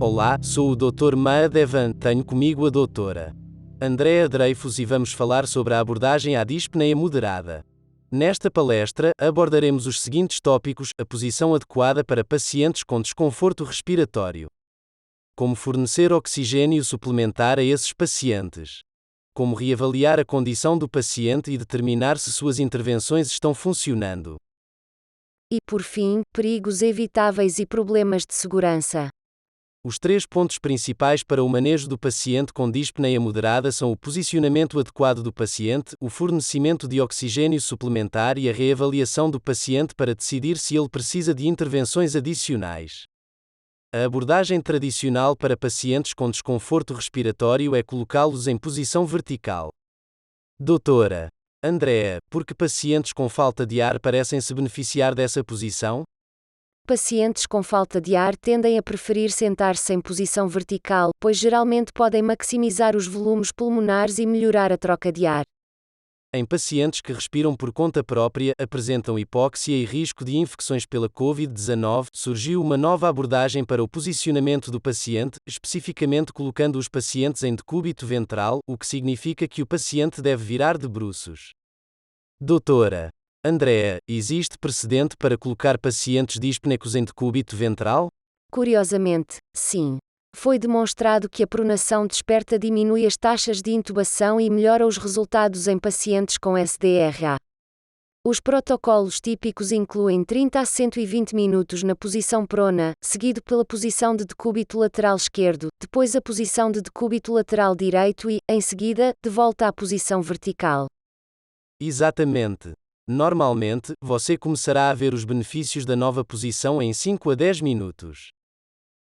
Olá, sou o Dr. Mahadevan, tenho comigo a doutora Andrea Dreyfus e vamos falar sobre a abordagem à dispneia moderada. Nesta palestra, abordaremos os seguintes tópicos: a posição adequada para pacientes com desconforto respiratório. Como fornecer oxigênio suplementar a esses pacientes. Como reavaliar a condição do paciente e determinar se suas intervenções estão funcionando. E, por fim, perigos evitáveis e problemas de segurança. Os 3 pontos principais para o manejo do paciente com dispneia moderada são o posicionamento adequado do paciente, o fornecimento de oxigênio suplementar e a reavaliação do paciente para decidir se ele precisa de intervenções adicionais. A abordagem tradicional para pacientes com desconforto respiratório é colocá-los em posição vertical. Doutora Andrea, por que pacientes com falta de ar parecem se beneficiar dessa posição? Pacientes com falta de ar tendem a preferir sentar-se em posição vertical, pois geralmente podem maximizar os volumes pulmonares e melhorar a troca de ar. Em pacientes que respiram por conta própria, apresentam hipóxia e risco de infecções pela Covid-19, surgiu uma nova abordagem para o posicionamento do paciente, especificamente colocando os pacientes em decúbito ventral, o que significa que o paciente deve virar de bruços. Doutora Andrea, existe precedente para colocar pacientes díspnecos em decúbito ventral? Curiosamente, sim. Foi demonstrado que a pronação desperta diminui as taxas de intubação e melhora os resultados em pacientes com SDRA. Os protocolos típicos incluem 30 a 120 minutos na posição prona, seguido pela posição de decúbito lateral esquerdo, depois a posição de decúbito lateral direito e, em seguida, de volta à posição vertical. Exatamente. Normalmente, você começará a ver os benefícios da nova posição em 5 a 10 minutos.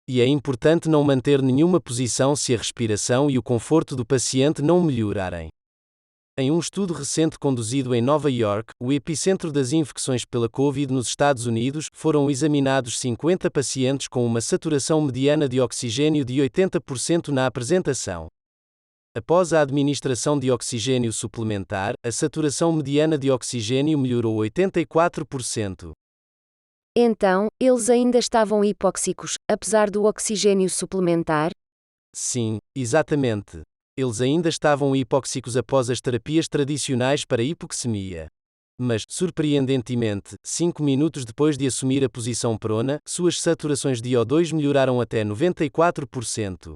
E é importante não manter nenhuma posição se a respiração e o conforto do paciente não melhorarem. Em um estudo recente conduzido em Nova York, o epicentro das infecções pela Covid nos Estados Unidos, foram examinados 50 pacientes com uma saturação mediana de oxigênio de 80% na apresentação. Após a administração de oxigênio suplementar, a saturação mediana de oxigênio melhorou 84%. Então, eles ainda estavam hipóxicos, apesar do oxigênio suplementar? Sim, exatamente. Eles ainda estavam hipóxicos após as terapias tradicionais para hipoxemia. Mas, surpreendentemente, 5 minutos depois de assumir a posição prona, suas saturações de O2 melhoraram até 94%.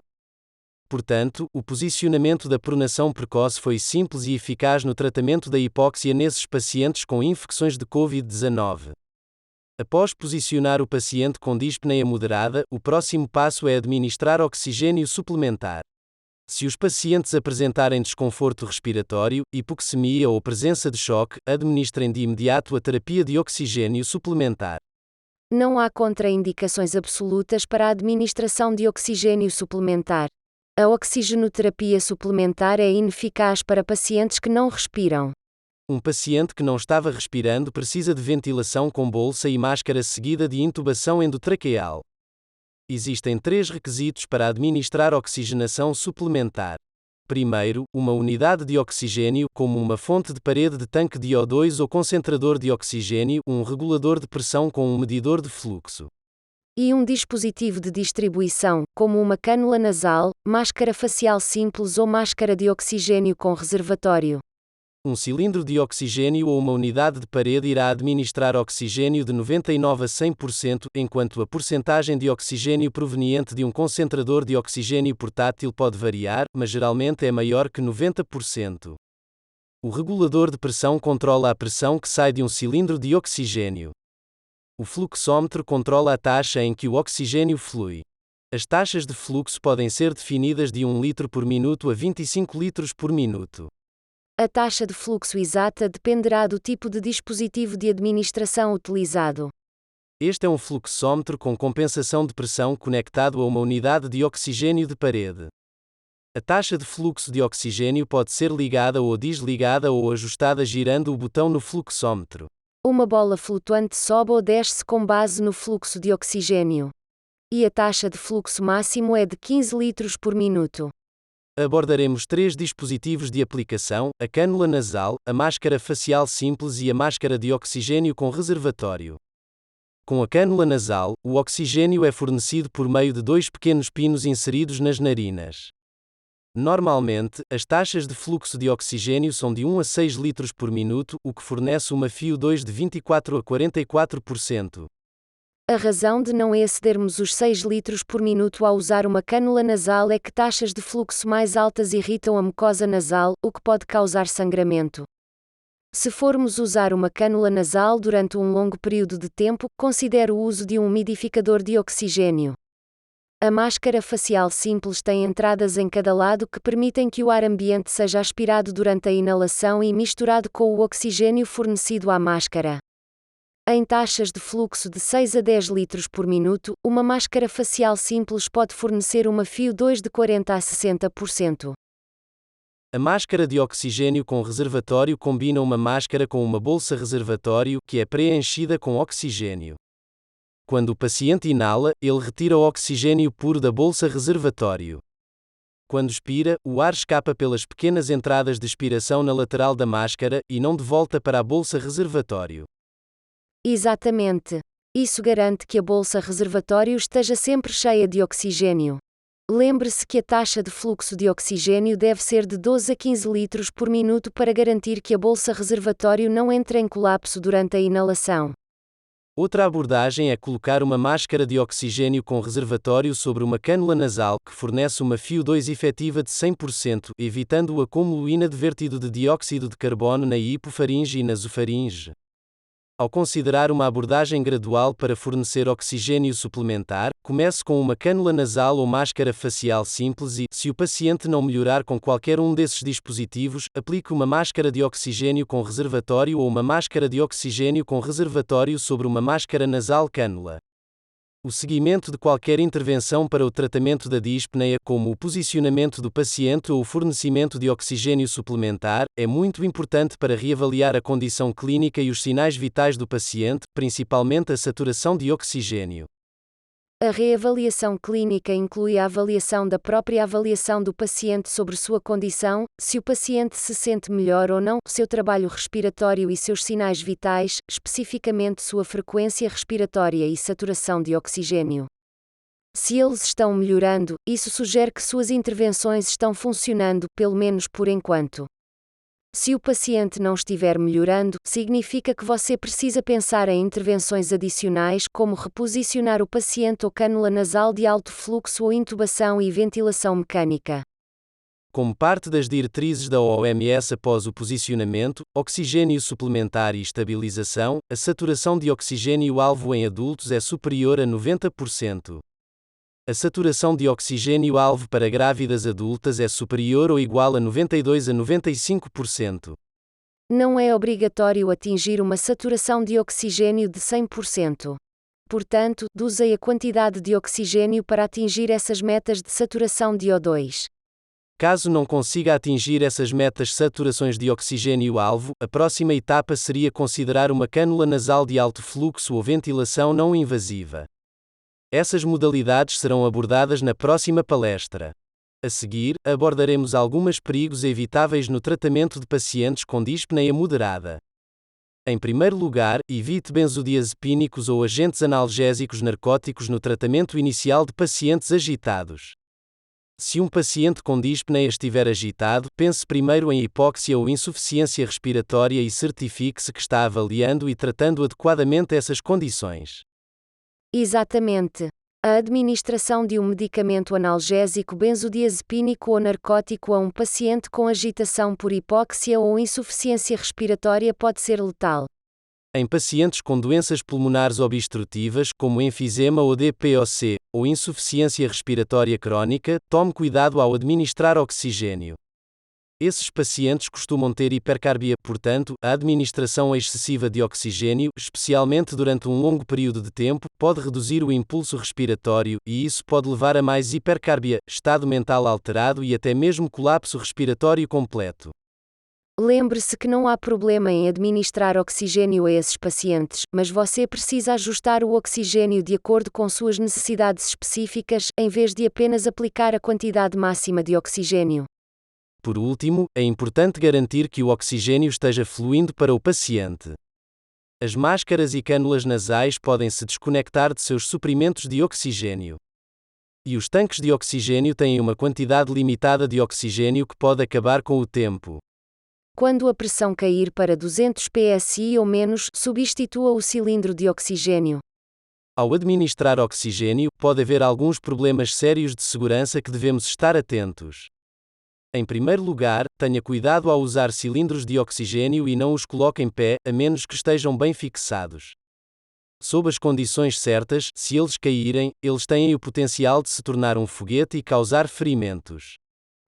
Portanto, o posicionamento da pronação precoce foi simples e eficaz no tratamento da hipóxia nesses pacientes com infecções de Covid-19. Após posicionar o paciente com dispneia moderada, o próximo passo é administrar oxigênio suplementar. Se os pacientes apresentarem desconforto respiratório, hipoxemia ou presença de choque, administrem de imediato a terapia de oxigênio suplementar. Não há contraindicações absolutas para a administração de oxigênio suplementar. A oxigenoterapia suplementar é ineficaz para pacientes que não respiram. Um paciente que não estava respirando precisa de ventilação com bolsa e máscara seguida de intubação endotraqueal. Existem 3 requisitos para administrar oxigenação suplementar. Primeiro, uma unidade de oxigênio, como uma fonte de parede de tanque de O2 ou concentrador de oxigênio, um regulador de pressão com um medidor de fluxo. E um dispositivo de distribuição, como uma cânula nasal, máscara facial simples ou máscara de oxigênio com reservatório. Um cilindro de oxigênio ou uma unidade de parede irá administrar oxigênio de 99 a 100%, enquanto a porcentagem de oxigênio proveniente de um concentrador de oxigênio portátil pode variar, mas geralmente é maior que 90%. O regulador de pressão controla a pressão que sai de um cilindro de oxigênio. O fluxômetro controla a taxa em que o oxigênio flui. As taxas de fluxo podem ser definidas de 1 litro por minuto a 25 litros por minuto. A taxa de fluxo exata dependerá do tipo de dispositivo de administração utilizado. Este é um fluxômetro com compensação de pressão conectado a uma unidade de oxigênio de parede. A taxa de fluxo de oxigênio pode ser ligada ou desligada ou ajustada girando o botão no fluxômetro. Uma bola flutuante sobe ou desce com base no fluxo de oxigênio. E a taxa de fluxo máximo é de 15 litros por minuto. Abordaremos 3 dispositivos de aplicação: a cânula nasal, a máscara facial simples e a máscara de oxigênio com reservatório. Com a cânula nasal, o oxigênio é fornecido por meio de dois pequenos pinos inseridos nas narinas. Normalmente, as taxas de fluxo de oxigênio são de 1 a 6 litros por minuto, o que fornece uma FiO2 de 24 a 44%. A razão de não excedermos os 6 litros por minuto ao usar uma cânula nasal é que taxas de fluxo mais altas irritam a mucosa nasal, o que pode causar sangramento. Se formos usar uma cânula nasal durante um longo período de tempo, considere o uso de um umidificador de oxigênio. A máscara facial simples tem entradas em cada lado que permitem que o ar ambiente seja aspirado durante a inalação e misturado com o oxigênio fornecido à máscara. Em taxas de fluxo de 6 a 10 litros por minuto, uma máscara facial simples pode fornecer uma FiO2 de 40 a 60%. A máscara de oxigênio com reservatório combina uma máscara com uma bolsa reservatório, que é preenchida com oxigênio. Quando o paciente inala, ele retira o oxigênio puro da bolsa reservatório. Quando expira, o ar escapa pelas pequenas entradas de expiração na lateral da máscara, e não de volta para a bolsa reservatório. Exatamente. Isso garante que a bolsa reservatório esteja sempre cheia de oxigênio. Lembre-se que a taxa de fluxo de oxigênio deve ser de 12 a 15 litros por minuto para garantir que a bolsa reservatório não entre em colapso durante a inalação. Outra abordagem é colocar uma máscara de oxigênio com reservatório sobre uma cânula nasal, que fornece uma FiO2 efetiva de 100%, evitando o acúmulo inadvertido de dióxido de carbono na hipofaringe e nasofaringe. Ao considerar uma abordagem gradual para fornecer oxigênio suplementar, comece com uma cânula nasal ou máscara facial simples e, se o paciente não melhorar com qualquer um desses dispositivos, aplique uma máscara de oxigênio com reservatório ou uma máscara de oxigênio com reservatório sobre uma máscara nasal cânula. O seguimento de qualquer intervenção para o tratamento da dispneia, como o posicionamento do paciente ou o fornecimento de oxigênio suplementar, é muito importante para reavaliar a condição clínica e os sinais vitais do paciente, principalmente a saturação de oxigênio. A reavaliação clínica inclui a avaliação da própria avaliação do paciente sobre sua condição, se o paciente se sente melhor ou não, seu trabalho respiratório e seus sinais vitais, especificamente sua frequência respiratória e saturação de oxigênio. Se eles estão melhorando, isso sugere que suas intervenções estão funcionando, pelo menos por enquanto. Se o paciente não estiver melhorando, significa que você precisa pensar em intervenções adicionais, como reposicionar o paciente ou cânula nasal de alto fluxo ou intubação e ventilação mecânica. Como parte das diretrizes da OMS após o posicionamento, oxigênio suplementar e estabilização, a saturação de oxigênio-alvo em adultos é superior a 90%. A saturação de oxigênio-alvo para grávidas adultas é superior ou igual a 92 a 95%. Não é obrigatório atingir uma saturação de oxigênio de 100%. Portanto, use a quantidade de oxigênio para atingir essas metas de saturação de O2. Caso não consiga atingir essas metas saturações de oxigênio-alvo, a próxima etapa seria considerar uma cânula nasal de alto fluxo ou ventilação não invasiva. Essas modalidades serão abordadas na próxima palestra. A seguir, abordaremos alguns perigos evitáveis no tratamento de pacientes com dispneia moderada. Em primeiro lugar, evite benzodiazepínicos ou agentes analgésicos narcóticos no tratamento inicial de pacientes agitados. Se um paciente com dispneia estiver agitado, pense primeiro em hipóxia ou insuficiência respiratória e certifique-se que está avaliando e tratando adequadamente essas condições. Exatamente. A administração de um medicamento analgésico benzodiazepínico ou narcótico a um paciente com agitação por hipóxia ou insuficiência respiratória pode ser letal. Em pacientes com doenças pulmonares obstrutivas, como enfisema ou DPOC, ou insuficiência respiratória crónica, tome cuidado ao administrar oxigênio. Esses pacientes costumam ter hipercarbia, portanto, a administração excessiva de oxigênio, especialmente durante um longo período de tempo, pode reduzir o impulso respiratório, e isso pode levar a mais hipercarbia, estado mental alterado e até mesmo colapso respiratório completo. Lembre-se que não há problema em administrar oxigênio a esses pacientes, mas você precisa ajustar o oxigênio de acordo com suas necessidades específicas, em vez de apenas aplicar a quantidade máxima de oxigênio. Por último, é importante garantir que o oxigênio esteja fluindo para o paciente. As máscaras e cânulas nasais podem se desconectar de seus suprimentos de oxigênio. E os tanques de oxigênio têm uma quantidade limitada de oxigênio que pode acabar com o tempo. Quando a pressão cair para 200 psi ou menos, substitua o cilindro de oxigênio. Ao administrar oxigênio, pode haver alguns problemas sérios de segurança que devemos estar atentos. Em primeiro lugar, tenha cuidado ao usar cilindros de oxigênio e não os coloque em pé, a menos que estejam bem fixados. Sob as condições certas, se eles caírem, eles têm o potencial de se tornar um foguete e causar ferimentos.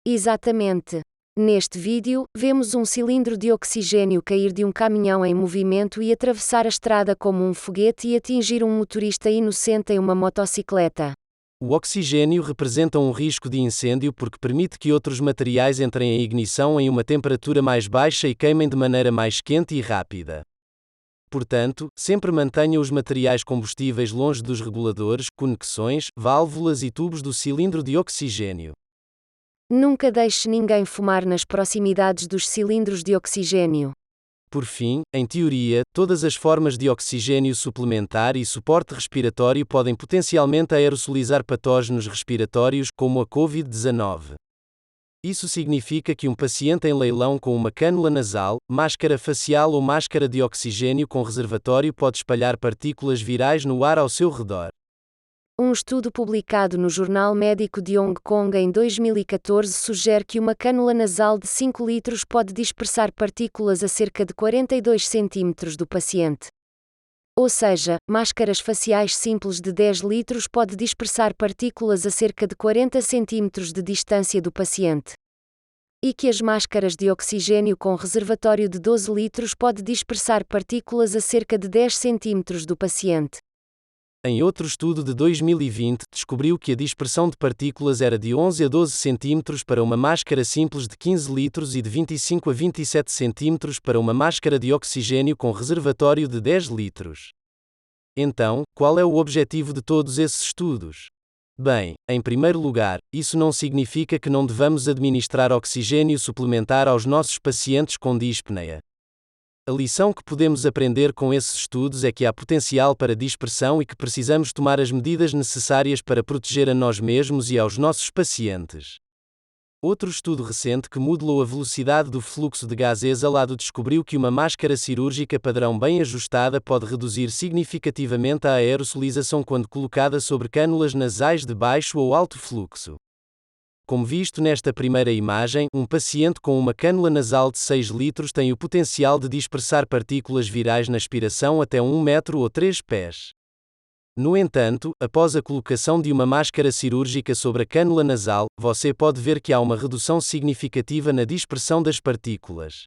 Exatamente. Neste vídeo, vemos um cilindro de oxigênio cair de um caminhão em movimento e atravessar a estrada como um foguete e atingir um motorista inocente em uma motocicleta. O oxigênio representa um risco de incêndio porque permite que outros materiais entrem em ignição em uma temperatura mais baixa e queimem de maneira mais quente e rápida. Portanto, sempre mantenha os materiais combustíveis longe dos reguladores, conexões, válvulas e tubos do cilindro de oxigênio. Nunca deixe ninguém fumar nas proximidades dos cilindros de oxigênio. Por fim, em teoria, todas as formas de oxigênio suplementar e suporte respiratório podem potencialmente aerosolizar patógenos respiratórios, como a Covid-19. Isso significa que um paciente em leilão com uma cânula nasal, máscara facial ou máscara de oxigênio com reservatório pode espalhar partículas virais no ar ao seu redor. Um estudo publicado no Jornal Médico de Hong Kong em 2014 sugere que uma cânula nasal de 5 litros pode dispersar partículas a cerca de 42 centímetros do paciente. Ou seja, máscaras faciais simples de 10 litros pode dispersar partículas a cerca de 40 centímetros de distância do paciente. E que as máscaras de oxigênio com reservatório de 12 litros pode dispersar partículas a cerca de 10 centímetros do paciente. Em outro estudo de 2020, descobriu que a dispersão de partículas era de 11 a 12 cm para uma máscara simples de 15 litros e de 25 a 27 cm para uma máscara de oxigênio com reservatório de 10 litros. Então, qual é o objetivo de todos esses estudos? Bem, em primeiro lugar, isso não significa que não devamos administrar oxigênio suplementar aos nossos pacientes com dispneia. A lição que podemos aprender com esses estudos é que há potencial para dispersão e que precisamos tomar as medidas necessárias para proteger a nós mesmos e aos nossos pacientes. Outro estudo recente que modelou a velocidade do fluxo de gás exalado descobriu que uma máscara cirúrgica padrão bem ajustada pode reduzir significativamente a aerosolização quando colocada sobre cânulas nasais de baixo ou alto fluxo. Como visto nesta primeira imagem, um paciente com uma cânula nasal de 6 litros tem o potencial de dispersar partículas virais na aspiração até 1 metro ou 3 pés. No entanto, após a colocação de uma máscara cirúrgica sobre a cânula nasal, você pode ver que há uma redução significativa na dispersão das partículas.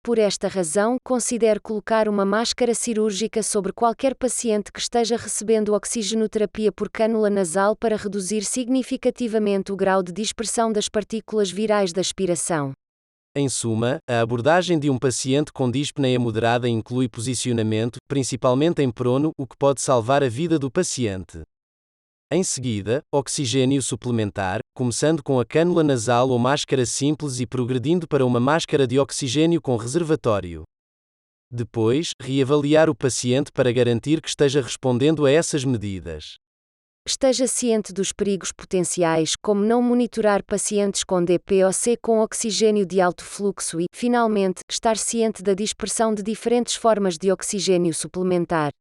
Por esta razão, considere colocar uma máscara cirúrgica sobre qualquer paciente que esteja recebendo oxigenoterapia por cânula nasal para reduzir significativamente o grau de dispersão das partículas virais da aspiração. Em suma, a abordagem de um paciente com dispneia moderada inclui posicionamento, principalmente em prono, o que pode salvar a vida do paciente. Em seguida, oxigênio suplementar, começando com a cânula nasal ou máscara simples e progredindo para uma máscara de oxigênio com reservatório. Depois, reavaliar o paciente para garantir que esteja respondendo a essas medidas. Esteja ciente dos perigos potenciais, como não monitorar pacientes com DPOC com oxigênio de alto fluxo e, finalmente, estar ciente da dispersão de diferentes formas de oxigênio suplementar.